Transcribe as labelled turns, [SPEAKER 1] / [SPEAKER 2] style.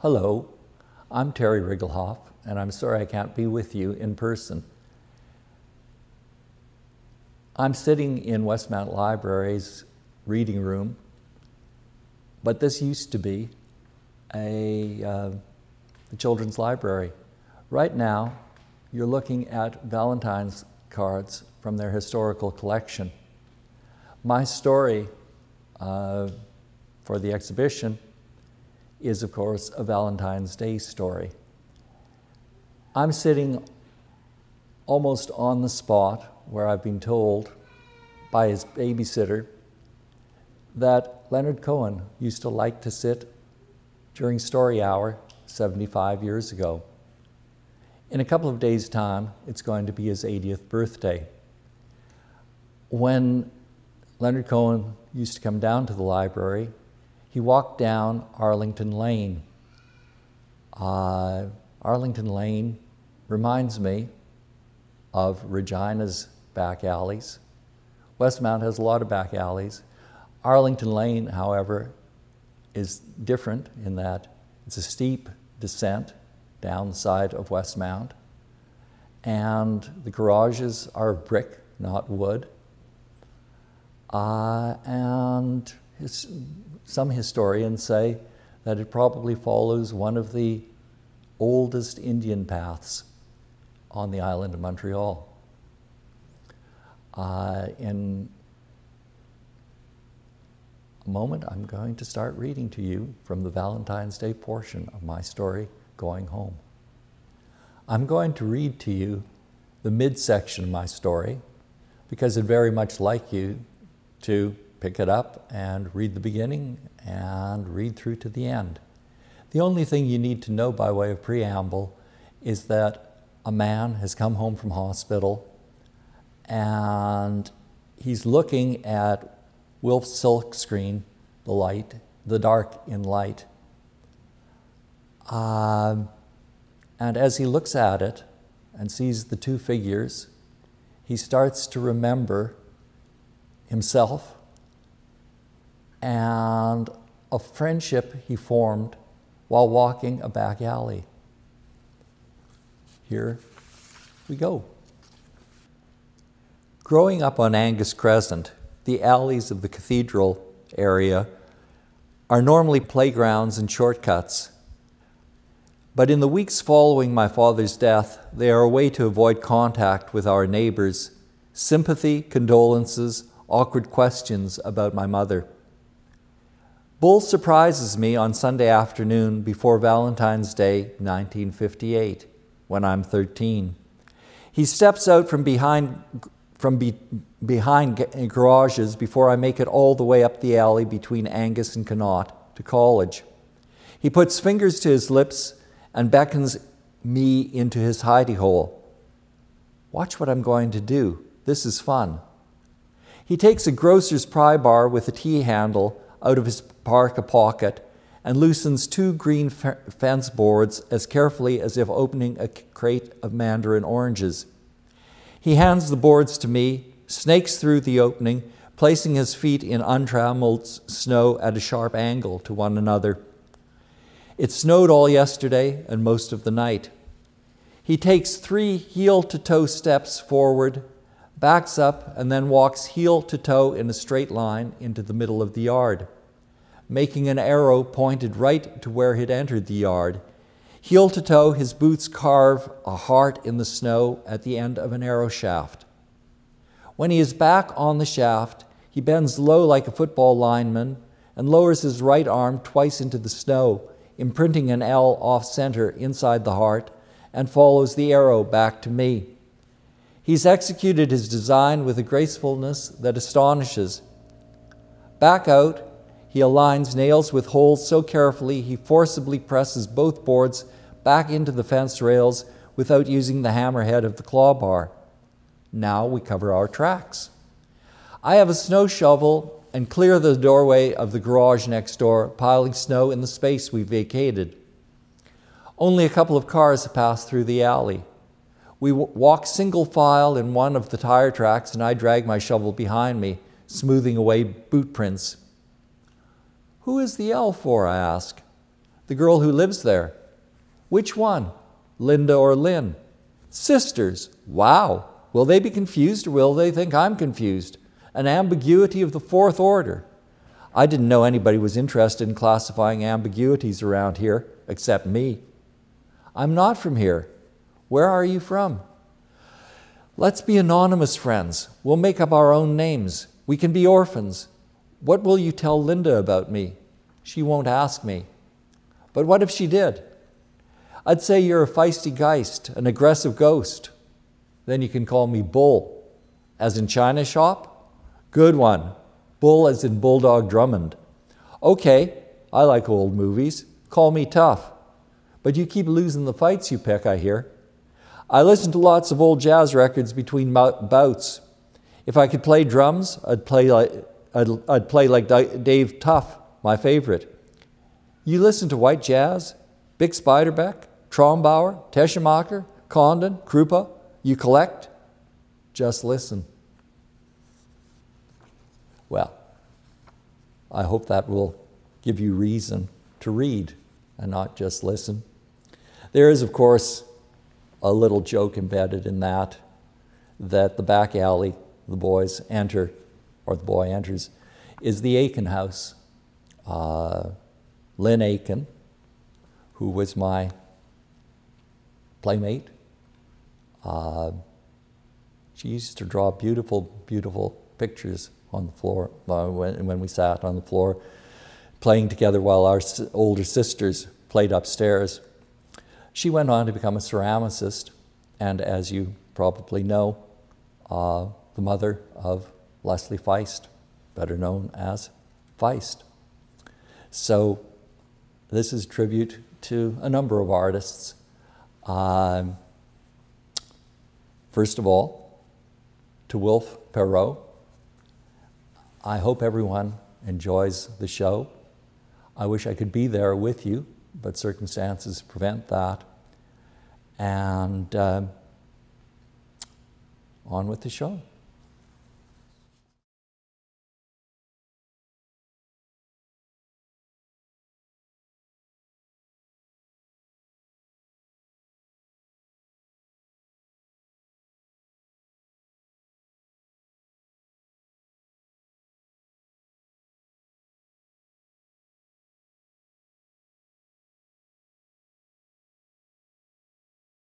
[SPEAKER 1] Hello, I'm Terry Rigelhof, and I'm sorry I can't be with you in person. I'm sitting in Westmount Library's reading room, but this used to be a children's library. Right now, you're looking at Valentine's cards from their historical collection. My story for the exhibition is, of course, a Valentine's Day story. I'm sitting almost on the spot where I've been told by his babysitter that Leonard Cohen used to like to sit during story hour 75 years ago. In a couple of days' time, it's going to be his 80th birthday. When Leonard Cohen used to come down to the library, he walked down Arlington Lane. Arlington Lane reminds me of Regina's back alleys. Westmount has a lot of back alleys. Arlington Lane, however, is different in that it's a steep descent down the side of Westmount, and the garages are of brick, not wood. Some historians say that it probably follows one of the oldest Indian paths on the island of Montreal. In a moment, I'm going to start reading to you from the Valentine's Day portion of my story, Going Home. I'm going to read to you the midsection of my story because I'd very much like you to pick it up and read the beginning and read through to the end. The only thing you need to know by way of preamble is that a man has come home from hospital and he's looking at Wilf's silk screen, the dark in light. And as he looks at it and sees the two figures, he starts to remember himself and a friendship he formed while walking a back alley. Here we go. Growing up on Angus Crescent, the alleys of the cathedral area are normally playgrounds and shortcuts. But in the weeks following my father's death, they are a way to avoid contact with our neighbors, sympathy, condolences, awkward questions about my mother. Bull surprises me on Sunday afternoon before Valentine's Day, 1958, when I'm 13. He steps out from behind garages before I make it all the way up the alley between Angus and Connaught to college. He puts fingers to his lips and beckons me into his hidey hole. Watch what I'm going to do. This is fun. He takes a grocer's pry bar with a T-handle out of his parka pocket and loosens two green fence boards as carefully as if opening a crate of mandarin oranges. He hands the boards to me, snakes through the opening, placing his feet in untrammeled snow at a sharp angle to one another. It snowed all yesterday and most of the night. He takes 3 heel-to-toe steps forward, backs up, and then walks heel-to-toe in a straight line into the middle of the yard, making an arrow pointed right to where he'd entered the yard. Heel-to-toe, his boots carve a heart in the snow at the end of an arrow shaft. When he is back on the shaft, he bends low like a football lineman and lowers his right arm twice into the snow, imprinting an L off-center inside the heart, and follows the arrow back to me. He's executed his design with a gracefulness that astonishes. Back out, he aligns nails with holes so carefully he forcibly presses both boards back into the fence rails without using the hammerhead of the claw bar. Now we cover our tracks. I have a snow shovel and clear the doorway of the garage next door, piling snow in the space we vacated. Only a couple of cars pass through the alley. We walk single file in one of the tire tracks, and I drag my shovel behind me, smoothing away boot prints. "Who is the L for?" I ask. The girl who lives there. Which one? Linda or Lynn? Sisters. Wow. Will they be confused or will they think I'm confused? An ambiguity of the fourth order. I didn't know anybody was interested in classifying ambiguities around here, except me. I'm not from here. Where are you from? Let's be anonymous friends. We'll make up our own names. We can be orphans. What will you tell Linda about me? She won't ask me. But what if she did? I'd say you're a feisty Geist, an aggressive ghost. Then you can call me Bull, as in China shop? Good one. Bull as in Bulldog Drummond. Okay, I like old movies. Call me Tough. But you keep losing the fights you pick, I hear. I listen to lots of old jazz records between bouts. If I could play drums, I'd play like Dave Tough, my favorite. You listen to white jazz, Bix Beiderbecke, Trombauer, Teschemacher, Condon, Krupa. You collect? Just listen. Well, I hope that will give you reason to read and not just listen. There is, of course, a little joke embedded in that the back alley the boys enter, or the boy enters, is the Aiken house. Lynn Aiken, who was my playmate, she used to draw beautiful, beautiful pictures on the floor when we sat on the floor playing together while our older sisters played upstairs. She went on to become a ceramicist, and as you probably know, the mother of Leslie Feist, better known as Feist. So this is a tribute to a number of artists. First of all, to Wilf Perreault. I hope everyone enjoys the show. I wish I could be there with you, but circumstances prevent that. And on with the show.